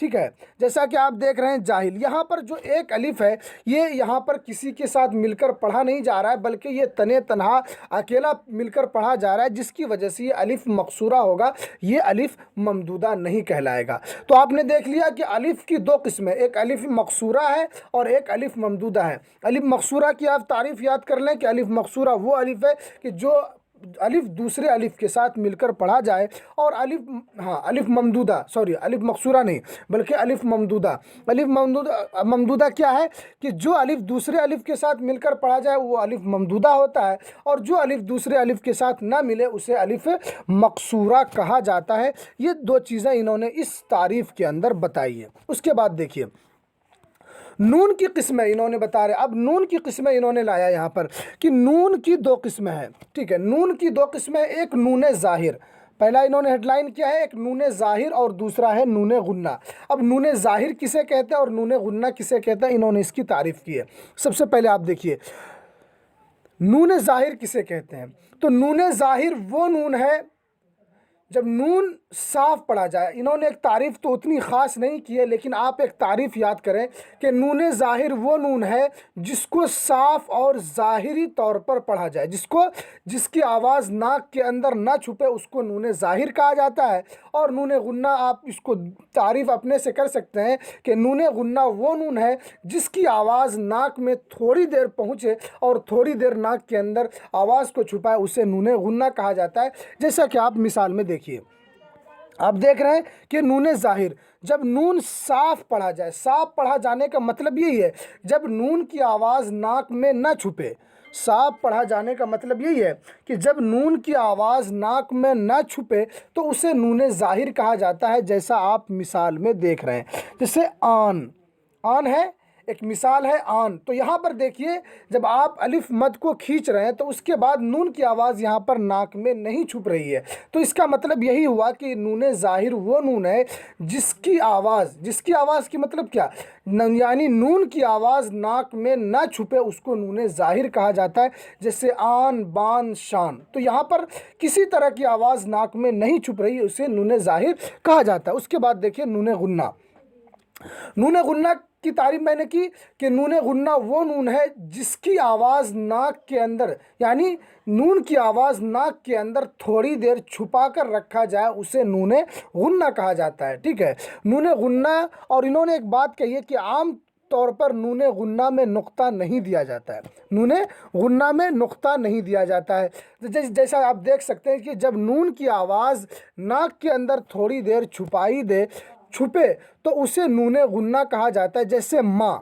ٹھیک ہے، جیسا کہ آپ دیکھ رہے ہیں جاہل، یہاں پر جو ایک الف ہے یہ یہاں پر کسی کے ساتھ مل کر پڑھا نہیں جا رہا ہے، بلکہ یہ تنے تنہا اکیلا مل کر پڑھا جا رہا ہے، جس کی وجہ سے یہ الف مقصورہ ہوگا، یہ الف ممدودہ نہیں کہلائے گا۔ تو آپ نے دیکھ لیا کہ الف کی دو قسمیں، ایک الف مقصورہ ہے اور ایک الف ممدودہ ہے۔ الف مقصورہ کی آپ تعریف یاد کر لیں کہ الف مقصورہ وہ الف ہے کہ جو الف دوسرے الف کے ساتھ مل کر پڑھا جائے، اور الف ممدودہ، الف مقصورہ نہیں بلکہ الف ممدودہ۔ ممدودہ کیا ہے کہ جو الف دوسرے الف کے ساتھ مل کر پڑھا جائے وہ الف ممدودہ ہوتا ہے، اور جو الف دوسرے الف کے ساتھ نہ ملے اسے الف مقصورہ کہا جاتا ہے۔ یہ دو چیزیں انہوں نے اس تعریف کے اندر بتائی ہے۔ اس کے بعد دیکھیے نون کی قسمیں انہوں نے بتا رہے، اب نون کی قسمیں انہوں نے لایا یہاں پر کہ نون کی دو قسمیں ہیں، ٹھیک ہے، نون کی دو قسمیں، ایک نون ظاہر، پہلا انہوں نے ہیڈ لائن کیا ہے، ایک نون ظاہر اور دوسرا ہے نون غنہ۔ اب نون ظاہر کسے کہتے ہیں اور نون غنہ کسے کہتے ہیں، انہوں نے اس کی تعریف کی ہے۔ سب سے پہلے آپ دیکھیے نون ظاہر کسے کہتے ہیں، تو نون ظاہر وہ نون ہے جب نون صاف پڑھا جائے۔ انہوں نے ایک تعریف تو اتنی خاص نہیں کی ہے، لیکن آپ ایک تعریف یاد کریں کہ نون ظاہر وہ نون ہے جس کو صاف اور ظاہری طور پر پڑھا جائے، جس کی آواز ناک کے اندر نہ چھپے، اس کو نون ظاہر کہا جاتا ہے۔ اور نون غنہ آپ اس کو تعریف اپنے سے کر سکتے ہیں کہ نون غنہ وہ نون ہے جس کی آواز ناک میں تھوڑی دیر پہنچے اور تھوڑی دیر ناک کے اندر آواز کو چھپائے، اسے نون غنہ کہا جاتا ہے۔ جیسا کہ آپ مثال میں دیکھیے، آپ دیکھ رہے ہیں کہ نون ظاہر جب نون صاف پڑھا جائے، صاف پڑھا جانے کا مطلب یہی ہے جب نون کی آواز ناک میں نہ چھپے۔ صاف پڑھا جانے کا مطلب یہی ہے کہ جب نون کی آواز ناک میں نہ چھپے تو اسے نون ظاہر کہا جاتا ہے، جیسا آپ مثال میں دیکھ رہے ہیں۔ جیسے آن ہے، ایک مثال ہے آن، تو یہاں پر دیکھیے جب آپ الف مد کو کھینچ رہے ہیں تو اس کے بعد نون کی آواز یہاں پر ناک میں نہیں چھپ رہی ہے، تو اس کا مطلب یہی ہوا کہ نون ظاہر وہ نون ہے جس کی آواز کی مطلب کیا، یعنی نون کی آواز ناک میں نہ چھپے، اس کو نون ظاہر کہا جاتا ہے۔ جیسے آن، بان، شان، تو یہاں پر کسی طرح کی آواز ناک میں نہیں چھپ رہی، اسے نون ظاہر کہا جاتا ہے۔ اس کے بعد دیکھیے نون غنہ۔ نون غنہ کی تعریف میں نے کی کہ نون غنہ وہ نون ہے جس کی آواز ناک کے اندر، یعنی نون کی آواز ناک کے اندر تھوڑی دیر چھپا کر رکھا جائے، اسے نون غنہ کہا جاتا ہے، ٹھیک ہے، نون غنہ۔ اور انہوں نے ایک بات کہی ہے کہ عام طور پر نون غنہ میں نقطہ نہیں دیا جاتا ہے، نون غنہ میں نقطہ نہیں دیا جاتا ہے۔ جیسا آپ دیکھ سکتے ہیں کہ جب نون کی آواز ناک کے اندر تھوڑی دیر چھپے تو اسے نون غنہ کہا جاتا ہے۔ جیسے ماں،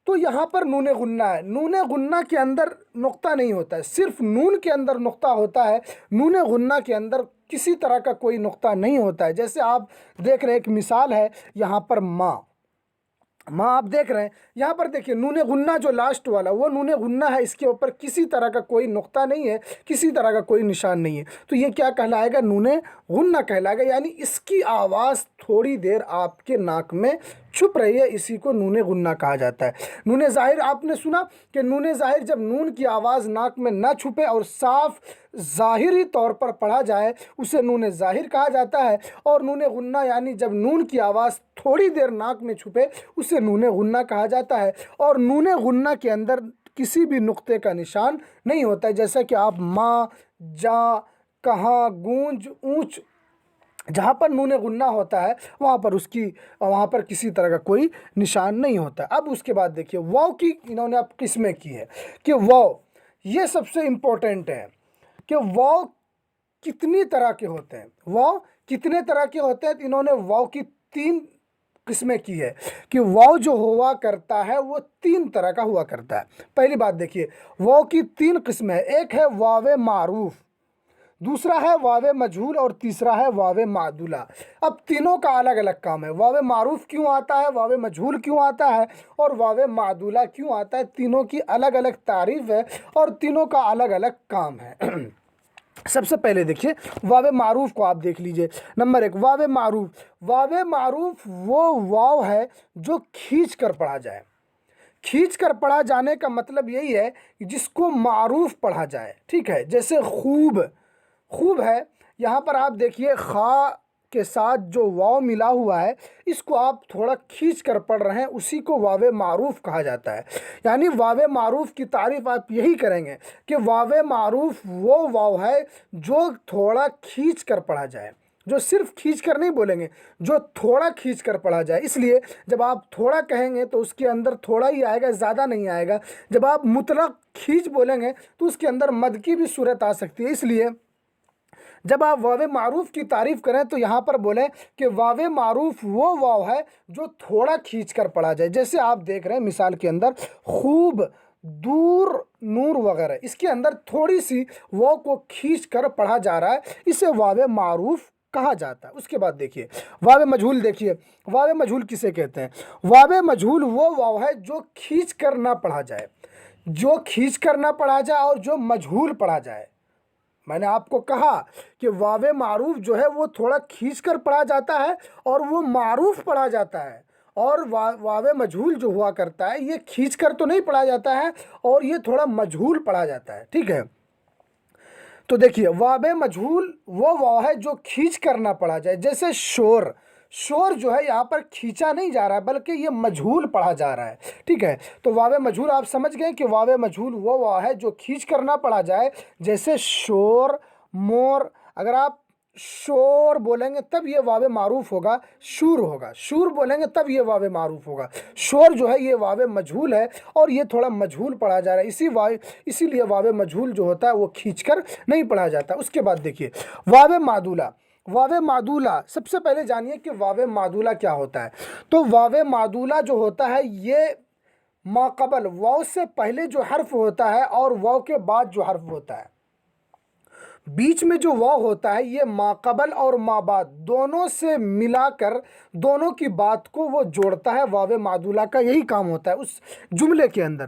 تو یہاں پر نون غنہ ہے، نون غنہ کے اندر نقطہ نہیں ہوتا ہے، صرف نون کے اندر نقطہ ہوتا ہے، نون غنہ کے اندر کسی طرح کا کوئی نقطہ نہیں ہوتا ہے۔ جیسے آپ دیکھ رہے ہیں، ایک مثال ہے یہاں پر ماں آپ دیکھ رہے ہیں، یہاں پر دیکھیے نون غنہ جو لاسٹ والا وہ نون غنہ ہے، اس کے اوپر کسی طرح کا کوئی نقطہ نہیں ہے، کسی طرح کا کوئی نشان نہیں ہے، تو یہ کیا کہلائے گا، نون غنہ کہلائے گا، یعنی اس کی آواز تھوڑی دیر آپ کے ناک میں چھپ رہی ہے، اسی کو نون غنہ کہا جاتا ہے۔ نون ظاہر آپ نے سنا کہ نون ظاہر جب نون کی آواز ناک میں نہ چھپے اور صاف ظاہری طور پر پڑھا جائے اسے نون ظاہر کہا جاتا ہے، اور نون غنہ یعنی جب نون کی آواز تھوڑی دیر ناک میں چھپے اسے نون غنہ کہا جاتا ہے، اور نون غنہ کے اندر کسی بھی نقطے کا نشان نہیں ہوتا ہے۔ جیسا کہ آپ ماں، جاں، کہاں، گونج، اونچ، جہاں پر نون غنہ ہوتا ہے وہاں پر کسی طرح کا کوئی نشان نہیں ہوتا۔ اب اس کے بعد دیکھیے واو کی انہوں نے اب قسمیں کی ہے کہ واو، یہ سب سے امپورٹنٹ ہے کہ واو کتنی طرح کے ہوتے ہیں، واو کتنے طرح کے ہوتے ہیں۔ انہوں نے واو کی 3 قسمیں کی ہے کہ واو جو ہوا کرتا ہے وہ 3 طرح کا ہوا کرتا ہے۔ پہلی بات دیکھیے واو کی 3 قسمیں، ایک ہے واو معروف، دوسرا ہے واو مجہول، اور تیسرا ہے واو معدولہ۔ اب تینوں کا الگ الگ کام ہے، واو معروف کیوں آتا ہے، واو مجہول کیوں آتا ہے، اور واو معدولہ کیوں آتا ہے، تینوں کی الگ الگ تعریف ہے اور تینوں کا الگ الگ کام ہے۔ سب سے پہلے دیکھیے واو معروف کو آپ دیکھ لیجئے۔ نمبر 1 واو معروف، واو معروف وہ واو ہے جو کھینچ کر پڑھا جائے۔ کھینچ کر پڑھا جانے کا مطلب یہی ہے کہ جس کو معروف پڑھا جائے، ٹھیک ہے۔ جیسے خوب ہے، یہاں پر آپ دیکھیے خا کے ساتھ جو واو ملا ہوا ہے اس کو آپ تھوڑا کھینچ کر پڑھ رہے ہیں، اسی کو واو معروف کہا جاتا ہے۔ یعنی واو معروف کی تعریف آپ یہی کریں گے کہ واو معروف وہ واو ہے جو تھوڑا کھینچ کر پڑھا جائے، جو صرف کھینچ کر نہیں بولیں گے، جو تھوڑا کھینچ کر پڑھا جائے۔ اس لیے جب آپ تھوڑا کہیں گے تو اس کے اندر تھوڑا ہی آئے گا، زیادہ نہیں آئے گا۔ جب آپ مطلق کھینچ بولیں گے تو اس کے اندر مد کی بھی صورت آ سکتی ہے۔ اس لیے جب آپ واو معروف کی تعریف کریں تو یہاں پر بولیں کہ واو معروف وہ واو ہے جو تھوڑا کھینچ کر پڑھا جائے۔ جیسے آپ دیکھ رہے ہیں مثال کے اندر خوب، دور، نور وغیرہ، اس کے اندر تھوڑی سی واو کو کھینچ کر پڑھا جا رہا ہے، اسے واو معروف کہا جاتا ہے۔ اس کے بعد دیکھیے واو مجہول، دیکھیے واو مجہول کسے کہتے ہیں؟ واو مجہول وہ واو ہے جو کھینچ کر نہ پڑھا جائے، جو کھینچ کر نہ پڑھا جائے اور جو مجہول پڑھا جائے۔ میں نے آپ کو کہا کہ واو معروف جو ہے وہ تھوڑا کھینچ کر پڑھا جاتا ہے اور وہ معروف پڑھا جاتا ہے، اور واو مجہول جو ہوا کرتا ہے یہ کھینچ کر تو نہیں پڑھا جاتا ہے اور یہ تھوڑا مجہول پڑھا جاتا ہے، ٹھیک ہے؟ تو دیکھیے واو مجہول وہ واو ہے جو کھینچ کر نہ پڑھا جائے، جیسے شور، شور جو ہے یہاں پر کھینچا نہیں جا رہا ہے بلکہ یہ مجہول پڑھا جا رہا ہے، ٹھیک ہے؟ تو واو مجہول آپ سمجھ گئے کہ واو مجہول وہ واو ہے جو کھینچ کر نہ پڑھا جائے، جیسے شور، مور۔ اگر آپ شور بولیں گے تب یہ واو معروف ہوگا، شور ہوگا، شور بولیں گے تب یہ واو معروف ہوگا۔ شور جو ہے یہ واو مجہول ہے اور یہ تھوڑا مجہول پڑھا جا رہا ہے، اسی لیے واو مجہول جو ہوتا ہے وہ کھینچ کر نہیں پڑھا جاتا۔ اس کے بعد دیکھیے واو معدولہ، واو معدولہ سب سے پہلے جانیے کہ واو معدولہ کیا ہوتا ہے۔ تو واو معدولہ جو ہوتا ہے یہ ماقبل واو سے پہلے جو حرف ہوتا ہے اور واو کے بعد جو حرف ہوتا ہے، بیچ میں جو واو ہوتا ہے یہ ماقبل اور مابعد دونوں سے ملا کر دونوں کی بات کو وہ جوڑتا ہے۔ واو معدولہ کا یہی کام ہوتا ہے اس جملے کے اندر،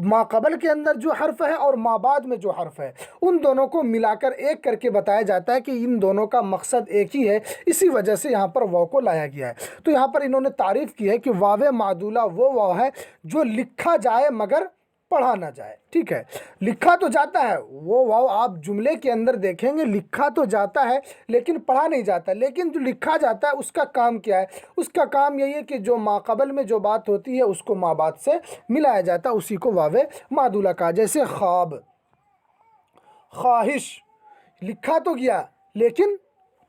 ماقبل کے اندر جو حرف ہے اور مابعد میں جو حرف ہے ان دونوں کو ملا کر ایک کر کے بتایا جاتا ہے کہ ان دونوں کا مقصد ایک ہی ہے، اسی وجہ سے یہاں پر واو کو لایا گیا ہے۔ تو یہاں پر انہوں نے تعریف کی ہے کہ واو معدولہ وہ واو ہے جو لکھا جائے مگر پڑھا نہ جائے، ٹھیک ہے؟ لکھا تو جاتا ہے وہ واو، آپ جملے کے اندر دیکھیں گے لکھا تو جاتا ہے لیکن پڑھا نہیں جاتا، لیکن جو لکھا جاتا ہے اس کا کام کیا ہے؟ اس کا کام یہی ہے کہ جو ماقبل میں جو بات ہوتی ہے اس کو مابعد سے ملایا جاتا ہے، اسی کو واو معدولہ کہا۔ جیسے خواب، خواہش، لکھا تو گیا لیکن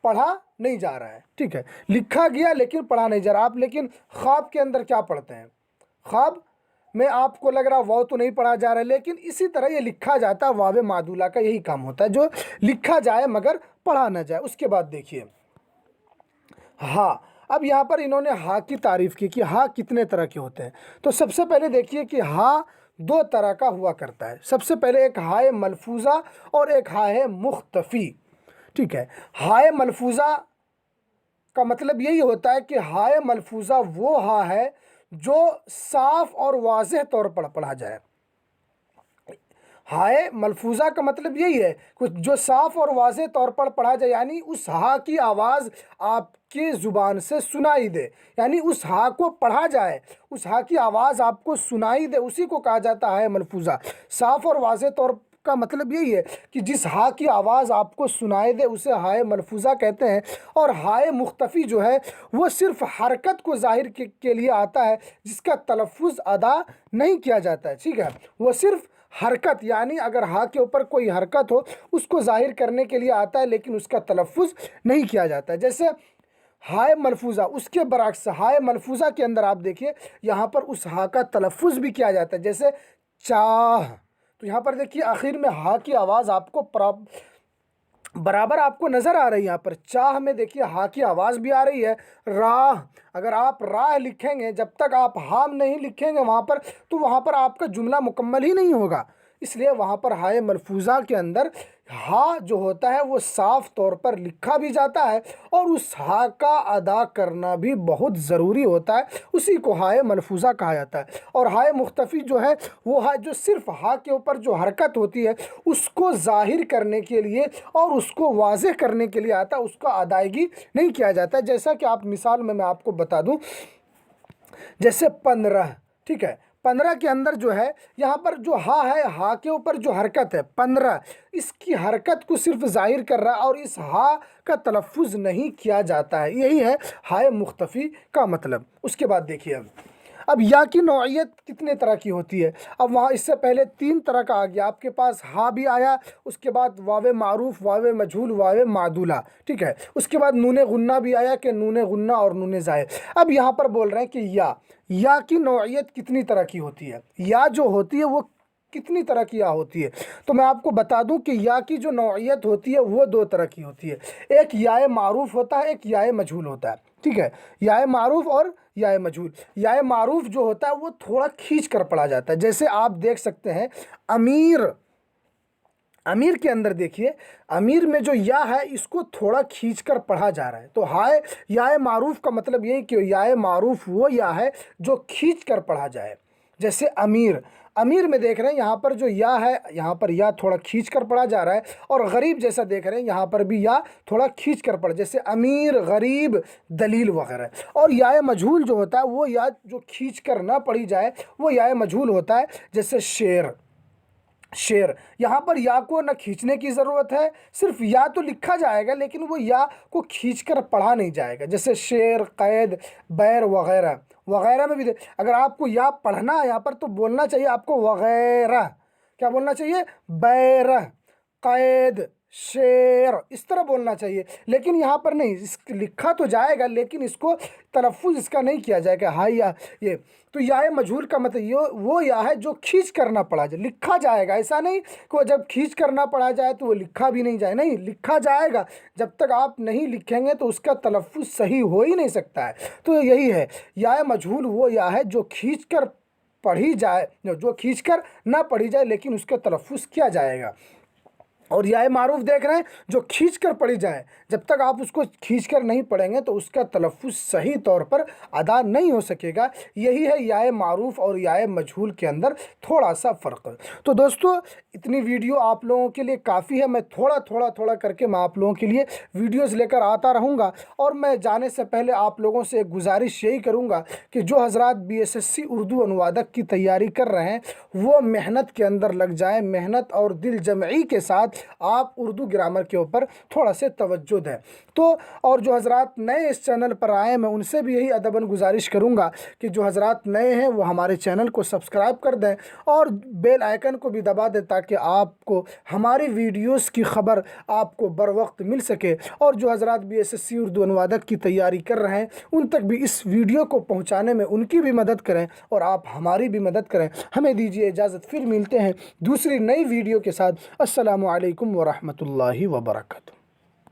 پڑھا نہیں جا رہا ہے، ٹھیک ہے؟ لکھا گیا لیکن پڑھا نہیں جا رہا۔ آپ لیکن خواب کے اندر کیا پڑھتے ہیں؟ خواب میں آپ کو لگ رہا واو تو نہیں پڑھا جا رہا ہے، لیکن اسی طرح یہ لکھا جاتا ہے، واو معدولہ کا یہی کام ہوتا ہے جو لکھا جائے مگر پڑھا نہ جائے۔ اس کے بعد دیکھیے ہاں، اب یہاں پر انہوں نے ہاں کی تعریف کی کہ ہاں کتنے طرح کے ہوتے ہیں۔ تو سب سے پہلے دیکھیے کہ ہاں دو طرح کا ہوا کرتا ہے۔ سب سے پہلے ایک ہائے ملفوظہ اور ایک ہائے مختفی، ٹھیک ہے؟ ہائے ملفوظہ کا مطلب یہی ہوتا ہے کہ ہائے ملفوظہ وہ ہاں ہے جو صاف اور واضح طور پر پڑھا جائے۔ ہائے ملفوظہ کا مطلب یہی ہے جو صاف اور واضح طور پر پڑھا جائے، یعنی اس ہاں کی آواز آپ کی زبان سے سنائی دے، یعنی اس ہاں کو پڑھا جائے، اس ہاں کی آواز آپ کو سنائی دے، اسی کو کہا جاتا ہے ہائے ملفوظہ۔ صاف اور واضح طور کا مطلب یہی ہے کہ جس ہاں کی آواز آپ کو سنائی دے اسے ہائے ملفوظہ کہتے ہیں۔ اور ہائے مختفی جو ہے وہ صرف حرکت کو ظاہر کے لیے آتا ہے، جس کا تلفظ ادا نہیں کیا جاتا ہے، ٹھیک ہے؟ وہ صرف حرکت، یعنی اگر ہاں کے اوپر کوئی حرکت ہو اس کو ظاہر کرنے کے لیے آتا ہے لیکن اس کا تلفظ نہیں کیا جاتا ہے۔ جیسے ہائے ملفوظہ، اس کے برعکس ہائے ملفوظہ کے اندر آپ دیکھیے یہاں پر اس ہاں کا تلفظ بھی کیا جاتا ہے، جیسے چاہ۔ تو یہاں پر دیکھیے آخر میں ہاں کی آواز آپ کو برابر آپ کو نظر آ رہی ہے۔ یہاں پر چاہ میں دیکھیے ہاں کی آواز بھی آ رہی ہے۔ راہ، اگر آپ راہ لکھیں گے جب تک آپ ہاں نہیں لکھیں گے وہاں پر تو وہاں پر آپ کا جملہ مکمل ہی نہیں ہوگا، اس لیے وہاں پر ہائے ملفوظہ کے اندر ہاں جو ہوتا ہے وہ صاف طور پر لکھا بھی جاتا ہے اور اس ہاں کا ادا کرنا بھی بہت ضروری ہوتا ہے، اسی کو ہائے ملفوظہ کہا جاتا ہے۔ اور ہائے مختفی جو ہے وہ ہاں جو صرف ہاں کے اوپر جو حرکت ہوتی ہے اس کو ظاہر کرنے کے لیے اور اس کو واضح کرنے کے لیے آتا ہے، اس کا ادائیگی نہیں کیا جاتا ہے۔ جیسا کہ آپ مثال میں آپ کو بتا دوں، جیسے 15، ٹھیک ہے؟ 15 کے اندر جو ہے یہاں پر جو ہا ہے، ہا کے اوپر جو حرکت ہے 15، اس کی حرکت کو صرف ظاہر کر رہا ہے اور اس ہا کا تلفظ نہیں کیا جاتا ہے، یہی ہے ہائے مختفی کا مطلب۔ اس کے بعد دیکھیے اب یا کی نوعیت کتنے طرح کی ہوتی ہے۔ اب وہاں اس سے پہلے 3 طرح کا آ گیا، آپ کے پاس ہا بھی آیا، اس کے بعد واو معروف، واو مجہول، واو معدولہ، ٹھیک ہے، اس کے بعد نون غنہ بھی آیا کہ نون غنہ اور نون زائد۔ اب یہاں پر بول رہے ہیں کہ یا کی نوعیت کتنی طرح کی ہوتی ہے، یا جو ہوتی ہے وہ کتنی طرح کی یا ہوتی ہے، تو میں آپ کو بتا دوں کہ یا کی جو نوعیت ہوتی ہے وہ 2 طرح کی ہوتی ہے، ایک یا معروف ہوتا ہے، ایک یا مجہول ہوتا ہے، ٹھیک ہے، یا معروف اور یا مجہول۔ یا معروف جو ہوتا ہے وہ تھوڑا کھینچ کر پڑھا جاتا ہے، جیسے آپ دیکھ سکتے ہیں امیر کے اندر دیکھیے، امیر میں جو یا ہے اس کو تھوڑا کھینچ کر پڑھا جا رہا ہے، تو یا معروف کا مطلب یہی کہ یا معروف وہ یا ہے جو کھینچ کر پڑھا جائے، جیسے امیر میں دیکھ رہے ہیں یہاں پر جو یا ہے، یہاں پر یا تھوڑا کھینچ کر پڑھا جا رہا ہے، اور غریب جیسا دیکھ رہے ہیں یہاں پر بھی یا تھوڑا کھینچ کر پڑھا، جیسے امیر، غریب، دلیل وغیرہ۔ اور یا مجہول جو ہوتا ہے وہ یا جو کھینچ کر نہ پڑھی جائے وہ یا مجہول ہوتا ہے، جیسے شعر، یہاں پر یا کو نہ کھینچنے کی ضرورت ہے، صرف یا تو لکھا جائے گا لیکن وہ یا کو کھینچ کر پڑھا نہیں جائے گا، جیسے شعر، قید، بیر وغیرہ میں بھی اگر آپ کو یا پڑھنا ہے یہاں پر تو بولنا چاہیے آپ کو وغیرہ، کیا بولنا چاہیے؟ بیر، قید، شعر، اس طرح بولنا چاہیے، لیکن یہاں پر نہیں، لکھا تو جائے گا لیکن اس کو تلفظ اس کا نہیں کیا جائے گا ہائی یا یہ۔ تو یا مجہول کا مطلب یہ وہ یا ہے جو کھینچ کر نہ پڑھا جائے، لکھا جائے گا، ایسا نہیں کہ وہ جب کھینچ کر نہ پڑھا جائے تو وہ لکھا بھی نہیں جائے، نہیں، لکھا جائے گا، جب تک آپ نہیں لکھیں گے تو اس کا تلفظ صحیح ہو ہی نہیں سکتا ہے۔ تو یہی ہے یا مجہول وہ یا ہے جو کھینچ کر پڑھی جائے، جو کھینچ کر نہ پڑھی جائے لیکن اس کا تلفظ کیا جائے گا۔ اور یا معروف دیکھ رہے ہیں جو کھینچ کر پڑھی جائے، جب تک آپ اس کو کھینچ کر نہیں پڑھیں گے تو اس کا تلفظ صحیح طور پر ادا نہیں ہو سکے گا، یہی ہے یا معروف اور یا مجہول کے اندر تھوڑا سا فرق۔ تو دوستو اتنی ویڈیو آپ لوگوں کے لیے کافی ہے، میں تھوڑا کر کے میں آپ لوگوں کے لیے ویڈیوز لے کر آتا رہوں گا، اور میں جانے سے پہلے آپ لوگوں سے ایک گزارش یہی کروں گا کہ جو حضرات BSSC اردو انوادک کی تیاری کر رہے ہیں وہ محنت کے اندر لگ جائیں، محنت اور دل جمعی کے ساتھ آپ اردو گرامر کے اوپر تھوڑا سے توجہ دیں۔ تو اور جو حضرات نئے اس چینل پر آئے ہیں میں ان سے بھی یہی ادباً گزارش کروں گا کہ جو حضرات نئے ہیں وہ ہمارے چینل کو سبسکرائب کر دیں اور بیل آئیکن کو بھی دبا دیں تاکہ آپ کو ہماری ویڈیوز کی خبر آپ کو بر وقت مل سکے، اور جو حضرات BSSC اردو انوادک کی تیاری کر رہے ہیں ان تک بھی اس ویڈیو کو پہنچانے میں ان کی بھی مدد کریں اور آپ ہماری بھی مدد کریں۔ ہمیں دیجیے اجازت، پھر ملتے ہیں دوسری نئی ویڈیو کے ساتھ۔ السلام علیکم ورحمۃ اللہ وبرکاتہ۔